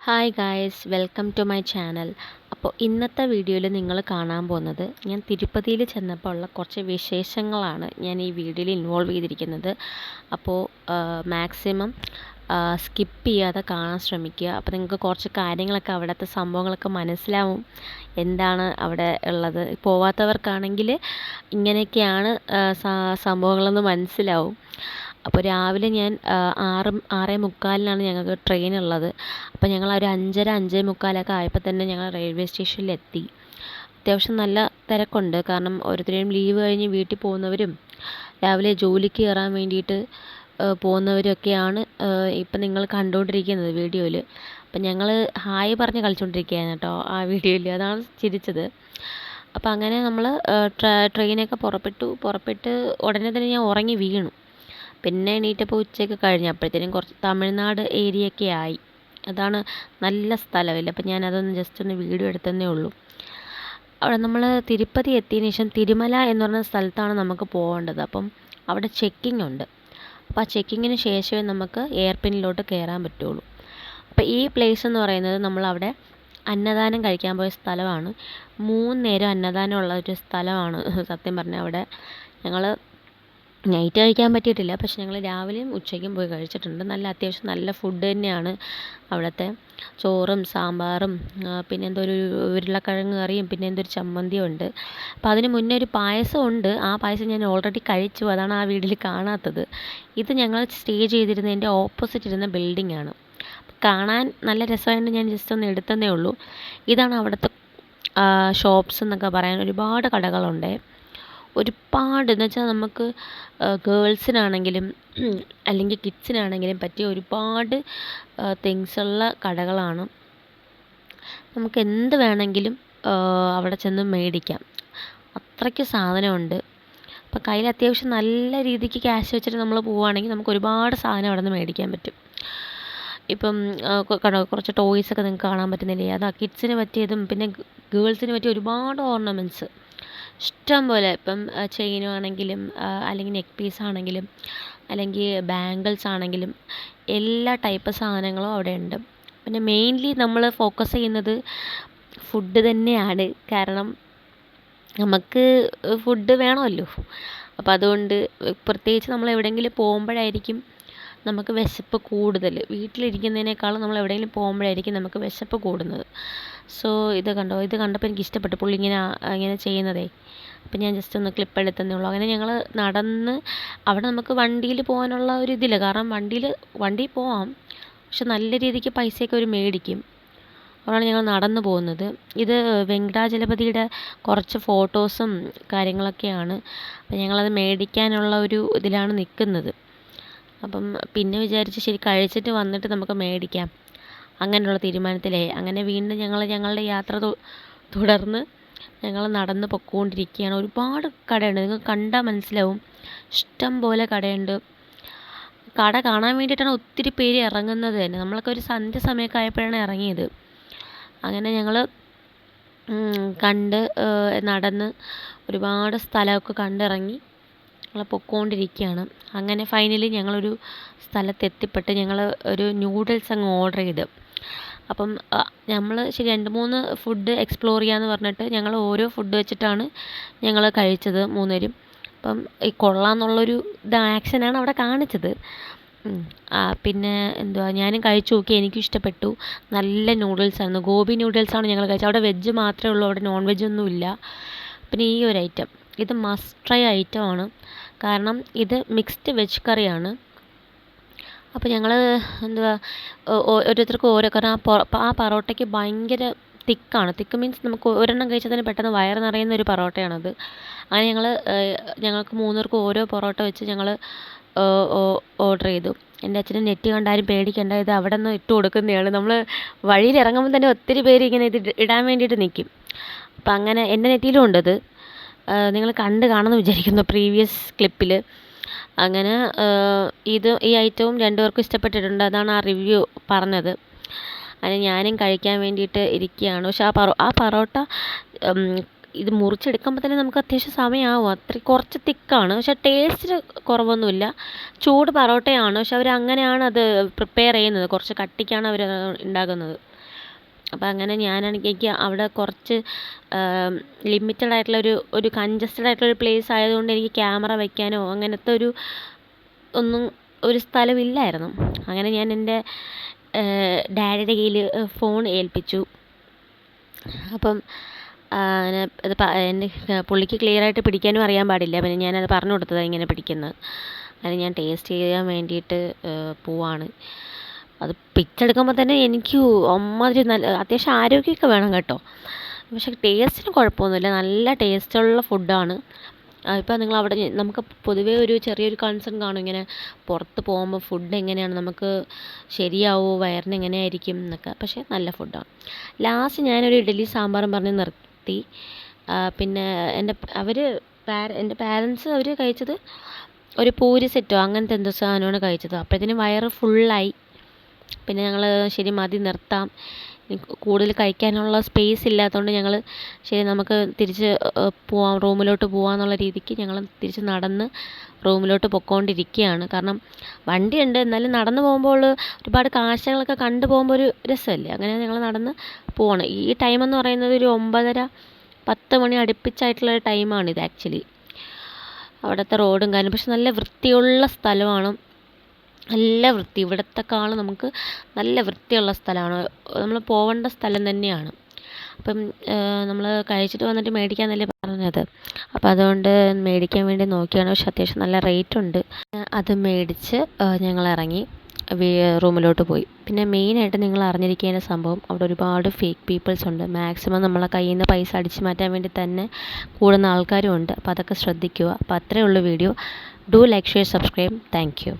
Hi guys, welcome to my channel. അപ്പോൾ ഇന്നത്തെ വീഡിയോയിൽ നിങ്ങൾ കാണാൻ പോകുന്നത് ഞാൻ തിരുപ്പതിയിൽ ചെന്നപ്പോൾ ഉള്ള കുറച്ച് വിശേഷങ്ങളാണ് ഞാൻ ഈ വീഡിയോയിൽ ഇൻവോൾവ് ചെയ്തിരിക്കുന്നത്. അപ്പോൾ മാക്സിമം സ്കിപ്പ് ചെയ്യാതെ കാണാൻ ശ്രമിക്കുക. അപ്പോൾ നിങ്ങൾക്ക് കുറച്ച് കാര്യങ്ങളൊക്കെ അവിടുത്തെ സംഭവങ്ങളൊക്കെ മനസ്സിലാവും, എന്താണ് അവിടെ ഉള്ളത്. പോവാത്തവർക്കാണെങ്കിൽ ഇങ്ങനെയൊക്കെയാണ് സംഭവങ്ങളെന്ന് മനസ്സിലാവും. അപ്പോൾ രാവിലെ ഞാൻ 6:45 ഞങ്ങൾക്ക് ട്രെയിൻ ഉള്ളത്. അപ്പോൾ ഞങ്ങൾ ഒരു 5:45 ആയപ്പോൾ തന്നെ ഞങ്ങൾ റെയിൽവേ സ്റ്റേഷനിലെത്തി. അത്യാവശ്യം നല്ല തിരക്കുണ്ട്, കാരണം ഓരോരുത്തരും ലീവ് കഴിഞ്ഞ് വീട്ടിൽ പോകുന്നവരും രാവിലെ ജോലിക്ക് കയറാൻ വേണ്ടിയിട്ട് പോകുന്നവരൊക്കെയാണ് ഇപ്പം നിങ്ങൾ കണ്ടുകൊണ്ടിരിക്കുന്നത് വീഡിയോയിൽ. അപ്പം ഞങ്ങൾ ഹായ് പറഞ്ഞ് കളിച്ചുകൊണ്ടിരിക്കുകയാണ് കേട്ടോ ആ വീഡിയോയിൽ, അതാണ് ചിരിച്ചത്. അപ്പം അങ്ങനെ നമ്മൾ ട്രെയിനൊക്കെ പുറപ്പെട്ട് ഉടനെ തന്നെ ഞാൻ ഉറങ്ങി വീണു. പിന്നെ എണീറ്റപ്പോൾ ഉച്ചയൊക്കെ കഴിഞ്ഞപ്പോഴത്തേനും കുറച്ച് തമിഴ്നാട് ഏരിയയൊക്കെ ആയി. അതാണ് നല്ല സ്ഥലമില്ല, അപ്പം ഞാനതൊന്ന് ജസ്റ്റ് ഒന്ന് വീഡിയോ എടുത്തതേ ഉള്ളൂ. അവിടെ നമ്മൾ തിരുപ്പതി എത്തിയതിന് ശേഷം തിരുമല എന്ന് പറഞ്ഞ സ്ഥലത്താണ് നമുക്ക് പോകേണ്ടത്. അപ്പം അവിടെ ചെക്കിംഗ് ഉണ്ട്. അപ്പോൾ ആ ചെക്കിങ്ങിന് ശേഷമേ നമുക്ക് എയർപിന്നിലോട്ട് കയറാൻ പറ്റുള്ളൂ. അപ്പോൾ ഈ പ്ലേസ് എന്ന് പറയുന്നത് നമ്മളവിടെ അന്നദാനം കഴിക്കാൻ പോയ സ്ഥലമാണ്. 3 നേരം അന്നദാനം ഉള്ള ഒരു സ്ഥലമാണ് സത്യം പറഞ്ഞാൽ. അവിടെ ഞങ്ങൾ നൈറ്റ് കഴിക്കാൻ പറ്റിയിട്ടില്ല, പക്ഷെ ഞങ്ങൾ രാവിലെയും ഉച്ചയ്ക്കും പോയി കഴിച്ചിട്ടുണ്ട്. അത്യാവശ്യം നല്ല ഫുഡ് തന്നെയാണ് അവിടുത്തെ. ചോറും സാമ്പാറും പിന്നെ എന്തോ ഒരു ഉരുളക്കിഴങ്ങ് കറിയും പിന്നെ എന്തോ ഒരു ചമ്മന്തിയും ഉണ്ട്. അപ്പോൾ അതിന് മുന്നേ ഒരു പായസം ഉണ്ട്. ആ പായസം ഞാൻ ഓൾറെഡി കഴിച്ചു, അതാണ് ആ വീഡിയോയിൽ കാണാത്തത്. ഇത് ഞങ്ങൾ സ്റ്റേ ചെയ്തിരുന്നതിൻ്റെ ഓപ്പോസിറ്റ് ഇരുന്ന ബിൽഡിംഗ് ആണ്. കാണാൻ നല്ല രസമായിട്ട് ഞാൻ ജസ്റ്റ് ഒന്ന് എടുത്തതേ ഉള്ളൂ. ഇതാണ് അവിടുത്തെ ഷോപ്സ് എന്നൊക്കെ പറയാൻ. ഒരുപാട് കടകളുണ്ട്, ഒരുപാട് എന്ന് വെച്ചാൽ നമുക്ക് ഗേൾസിനാണെങ്കിലും അല്ലെങ്കിൽ കിഡ്സിനാണെങ്കിലും പറ്റിയ ഒരുപാട് തിങ്സുള്ള കടകളാണ്. നമുക്ക് എന്ത് വേണമെങ്കിലും അവിടെ ചെന്ന് മേടിക്കാം, അത്രയ്ക്ക് സാധനമുണ്ട്. അപ്പോൾ കയ്യിൽ അത്യാവശ്യം നല്ല രീതിക്ക് ക്യാഷ് വെച്ചിട്ട് നമ്മൾ പോവുകയാണെങ്കിൽ നമുക്ക് ഒരുപാട് സാധനം അവിടെ നിന്ന് മേടിക്കാൻ പറ്റും. ഇപ്പം കുറച്ച് ടോയ്സൊക്കെ നിങ്ങൾക്ക് കാണാൻ പറ്റുന്നില്ലേ, അതാ കിഡ്സിന് പറ്റിയതും പിന്നെ ഗേൾസിന് പറ്റിയ ഒരുപാട് ഓർണമെൻറ്റ്സ് ഇഷ്ടം പോലെ. ഇപ്പം ചെയിനും ആണെങ്കിലും അല്ലെങ്കിൽ നെക്ക് പീസ് ആണെങ്കിലും അല്ലെങ്കിൽ ബാംഗിൾസ് ആണെങ്കിലും എല്ലാ ടൈപ്പ് സാധനങ്ങളും അവിടെ ഉണ്ട്. പിന്നെ മെയിൻലി നമ്മൾ ഫോക്കസ് ചെയ്യുന്നത് ഫുഡ് തന്നെയാണ്, കാരണം നമുക്ക് ഫുഡ് വേണമല്ലോ. അപ്പോൾ അതുകൊണ്ട് പ്രത്യേകിച്ച് നമ്മൾ എവിടെയെങ്കിലും പോകുമ്പോഴായിരിക്കും നമുക്ക് വിശപ്പ് കൂടുതൽ. വീട്ടിലിരിക്കുന്നതിനേക്കാളും നമ്മൾ എവിടെയെങ്കിലും പോകുമ്പോഴായിരിക്കും നമുക്ക് വിശപ്പ് കൂടുന്നത്. സോ ഇത് കണ്ടപ്പോൾ എനിക്ക് ഇഷ്ടപ്പെട്ടു പുള്ളി ഇങ്ങനെ ചെയ്യുന്നതേ. അപ്പം ഞാൻ ജസ്റ്റ് ഒന്ന് ക്ലിപ്പ് എടുത്തതേ ഉള്ളൂ. അങ്ങനെ ഞങ്ങൾ നടന്ന് അവിടെ നമുക്ക് വണ്ടിയിൽ പോകാനുള്ള ഒരു ഇതില്ല, കാരണം വണ്ടിയിൽ പോവാം, പക്ഷെ നല്ല രീതിക്ക് പൈസയൊക്കെ അവർ മേടിക്കും. അവിടെയാണ് ഞങ്ങൾ നടന്നു പോകുന്നത്. ഇത് വെങ്കടാചലപതിയുടെ കുറച്ച് ഫോട്ടോസും കാര്യങ്ങളൊക്കെയാണ്. അപ്പം ഞങ്ങളത് മേടിക്കാനുള്ള ഒരു ഇതിലാണ് നിൽക്കുന്നത്. അപ്പം പിന്നെ വിചാരിച്ച് ശരി കഴിച്ചിട്ട് വന്നിട്ട് നമുക്ക് മേടിക്കാം, അങ്ങനെയുള്ള തീരുമാനത്തിലേ. അങ്ങനെ വീണ്ടും ഞങ്ങളുടെ യാത്ര തുടർന്ന് ഞങ്ങൾ നടന്ന് പൊയ്ക്കൊണ്ടിരിക്കുകയാണ്. ഒരുപാട് കടയുണ്ട്, നിങ്ങൾക്ക് കണ്ടാൽ മനസ്സിലാവും, ഇഷ്ടം പോലെ കടയുണ്ട്. കട കാണാൻ വേണ്ടിയിട്ടാണ് ഒത്തിരി പേര് ഇറങ്ങുന്നത് തന്നെ. നമ്മളൊക്കെ ഒരു സന്ധ്യ സമയമൊക്കെ ആയപ്പോഴാണ് ഇറങ്ങിയത്. അങ്ങനെ ഞങ്ങൾ നടന്ന് ഒരുപാട് സ്ഥലമൊക്കെ കണ്ടിറങ്ങി ഞങ്ങൾ പൊയ്ക്കൊണ്ടിരിക്കുകയാണ്. അങ്ങനെ ഫൈനലി ഞങ്ങളൊരു സ്ഥലത്തെത്തിപ്പെട്ട് ഞങ്ങൾ ഒരു ന്യൂഡിൽസ് അങ്ങ് ഓർഡർ ചെയ്ത്. അപ്പം നമ്മൾ ശരി 2-3 ഫുഡ് എക്സ്പ്ലോർ ചെയ്യാമെന്ന് പറഞ്ഞിട്ട് ഞങ്ങൾ ഓരോ ഫുഡ് വെച്ചിട്ടാണ് ഞങ്ങൾ കഴിച്ചത് 3 പേരും. അപ്പം ഈ കൊള്ളാമെന്നുള്ളൊരു ആക്ഷനാണ് അവിടെ കാണിച്ചത്. പിന്നെ എന്തുവാ, ഞാനും കഴിച്ചു നോക്കി, എനിക്കും ഇഷ്ടപ്പെട്ടു. നല്ല നൂഡിൽസായിരുന്നു, ഗോബി നൂഡിൽസാണ് ഞങ്ങൾ കഴിച്ചത്. അവിടെ വെജ് മാത്രമേ ഉള്ളൂ, അവിടെ നോൺ വെജൊന്നും ഇല്ല. പിന്നെ ഈ ഒരു ഐറ്റം, ഇത് മസ്റ്റ് ട്രൈ ഐറ്റമാണ്, കാരണം ഇത് മിക്സ്ഡ് വെജ് കറിയാണ്. അപ്പോൾ ഞങ്ങൾ എന്തുവാ ഓരോരുത്തർക്കും ഓരോ, കാരണം ആ പൊറോട്ടയ്ക്ക് ഭയങ്കര തിക്കാണ്. തിക്ക് മീൻസ് നമുക്ക് ഒരെണ്ണം കഴിച്ചാൽ തന്നെ പെട്ടെന്ന് വയറ് നിറയുന്ന ഒരു പൊറോട്ടയാണത്. അങ്ങനെ ഞങ്ങൾക്ക് 3 പേർക്കും ഓരോ പൊറോട്ട വെച്ച് ഞങ്ങൾ ഓർഡർ ചെയ്തു. എൻ്റെ അച്ഛനും നെറ്റ് കണ്ടാലും പേടിക്കേണ്ട, ഇത് അവിടെ നിന്ന് ഇട്ട് കൊടുക്കുന്നതാണ്. നമ്മൾ വഴിയിൽ ഇറങ്ങുമ്പോൾ തന്നെ ഒത്തിരി പേര് ഇങ്ങനെ ഇത് ഇടാൻ വേണ്ടിയിട്ട് നിൽക്കും. അപ്പം അങ്ങനെ എൻ്റെ നെറ്റിയിലും ഉണ്ടത്, നിങ്ങൾ കാണുമെന്ന് വിചാരിക്കുന്നു പ്രീവിയസ് ക്ലിപ്പിൽ. അങ്ങനെ ഈ ഐറ്റവും 2 പേർക്കും ഇഷ്ടപ്പെട്ടിട്ടുണ്ട്, അതാണ് ആ റിവ്യൂ പറഞ്ഞത്. അങ്ങനെ ഞാനും കഴിക്കാൻ വേണ്ടിയിട്ട് ഇരിക്കുകയാണ്. പക്ഷെ ആ പൊറോട്ട ഇത് മുറിച്ചെടുക്കുമ്പോൾ തന്നെ നമുക്ക് അത്യാവശ്യം സമയമാവും. കുറച്ച് തിക്കാണ്, പക്ഷേ ടേസ്റ്റിന് കുറവൊന്നുമില്ല. ചൂട് പൊറോട്ടയാണ്, പക്ഷെ അവർ അങ്ങനെയാണ് അത് പ്രിപ്പയർ ചെയ്യുന്നത്, കുറച്ച് കട്ടിക്കാണ് അവർ ഉണ്ടാക്കുന്നത്. അപ്പോൾ അങ്ങനെ എനിക്ക് അവിടെ കുറച്ച് ലിമിറ്റഡ് ആയിട്ടുള്ള ഒരു കൺജസ്റ്റഡ് ആയിട്ടുള്ളൊരു പ്ലേസ് ആയതുകൊണ്ട് എനിക്ക് ക്യാമറ വയ്ക്കാനോ അങ്ങനത്തെ ഒന്നും ഒരു സ്ഥലമില്ലായിരുന്നു. അങ്ങനെ ഞാൻ എൻ്റെ ഡാഡിയുടെ കയ്യിൽ ഫോൺ ഏൽപ്പിച്ചു. അപ്പം എൻ്റെ പുള്ളിക്ക് ക്ലിയറായിട്ട് പിടിക്കാനും അറിയാൻ പാടില്ല. പിന്നെ ഞാനത് പറഞ്ഞു കൊടുത്തതാണ് ഇങ്ങനെ പിടിക്കുന്നത്. അത് ഞാൻ ടേസ്റ്റ് ചെയ്യാൻ വേണ്ടിയിട്ട് പോവാണ്. അത് പിച്ചെടുക്കുമ്പോൾ തന്നെ എനിക്ക് അമ്മാതിരി അത്യാവശ്യം ആരോഗ്യമൊക്കെ വേണം കേട്ടോ. പക്ഷേ ടേസ്റ്റിന് കുഴപ്പമൊന്നുമില്ല, നല്ല ടേസ്റ്റുള്ള ഫുഡാണ്. ഇപ്പോൾ അവിടെ നമുക്ക് പൊതുവേ ഒരു ചെറിയൊരു കൺസേൺ കാണും, ഇങ്ങനെ പുറത്ത് പോകുമ്പോൾ ഫുഡ് എങ്ങനെയാണ്, നമുക്ക് ശരിയാവുമോ, വയറിന് എങ്ങനെയായിരിക്കും എന്നൊക്കെ. പക്ഷേ നല്ല ഫുഡാണ്. ലാസ്റ്റ് ഞാനൊരു ഇഡ്ഡലി സാമ്പാറും പറഞ്ഞ് നിർത്തി. പിന്നെ എൻ്റെ പാരൻസ് അവർ കഴിച്ചത് ഒരു പൂരി സെറ്റോ അങ്ങനത്തെ എന്തോ സാധനമാണ് കഴിച്ചത്. അപ്പോഴത്തേനും വയറ് ഫുള്ളായി. പിന്നെ ഞങ്ങൾ ശരി മതി, നിർത്താം, കൂടുതൽ കഴിക്കാനുള്ള സ്പേസ് ഇല്ലാത്തതുകൊണ്ട് ഞങ്ങൾ ശരി നമുക്ക് തിരിച്ച് പോവാം, റൂമിലോട്ട് പോവാമെന്നുള്ള രീതിക്ക് ഞങ്ങൾ തിരിച്ച് നടന്ന് റൂമിലോട്ട് പൊയ്ക്കൊണ്ടിരിക്കുകയാണ്. കാരണം വണ്ടിയുണ്ട്, എന്നാലും നടന്നു പോകുമ്പോൾ ഒരുപാട് കാഴ്ചകളൊക്കെ കണ്ടു പോകുമ്പോൾ ഒരു രസമല്ലേ. അങ്ങനെ ഞങ്ങൾ നടന്ന് പോവാണ്. ഈ ടൈമെന്ന് പറയുന്നത് ഒരു 9:30-10 മണി അടുപ്പിച്ചായിട്ടുള്ളൊരു ടൈമാണിത് ആക്ച്വലി. അവിടുത്തെ റോഡും കാര്യം, പക്ഷെ നല്ല വൃത്തിയുള്ള സ്ഥലമാണ്. നല്ല വൃത്തി, ഇവിടത്തെക്കാളും നമുക്ക് നല്ല വൃത്തിയുള്ള സ്ഥലമാണ്. നമ്മൾ പോവേണ്ട സ്ഥലം തന്നെയാണ്. അപ്പം നമ്മൾ കഴിച്ചിട്ട് വന്നിട്ട് മേടിക്കാമെന്നല്ലേ പറഞ്ഞത്. അപ്പം അതുകൊണ്ട് മേടിക്കാൻ വേണ്ടി നോക്കിയാണ്. പക്ഷെ അത്യാവശ്യം നല്ല റേറ്റ് ഉണ്ട്. അത് മേടിച്ച് ഞങ്ങൾ ഇറങ്ങി റൂമിലോട്ട് പോയി. പിന്നെ മെയിനായിട്ട് നിങ്ങൾ അറിഞ്ഞിരിക്കേണ്ട സംഭവം, അവിടെ ഒരുപാട് ഫേക്ക് പീപ്പിൾസ് ഉണ്ട്. മാക്സിമം നമ്മളെ കയ്യിൽ നിന്ന് പൈസ അടിച്ചു മാറ്റാൻ വേണ്ടി തന്നെ കൂടുന്ന ആൾക്കാരും ഉണ്ട്. അപ്പോൾ അതൊക്കെ ശ്രദ്ധിക്കുക. അപ്പോൾ അത്രയേ ഉള്ളൂ video. Do like, share, subscribe. Thank you.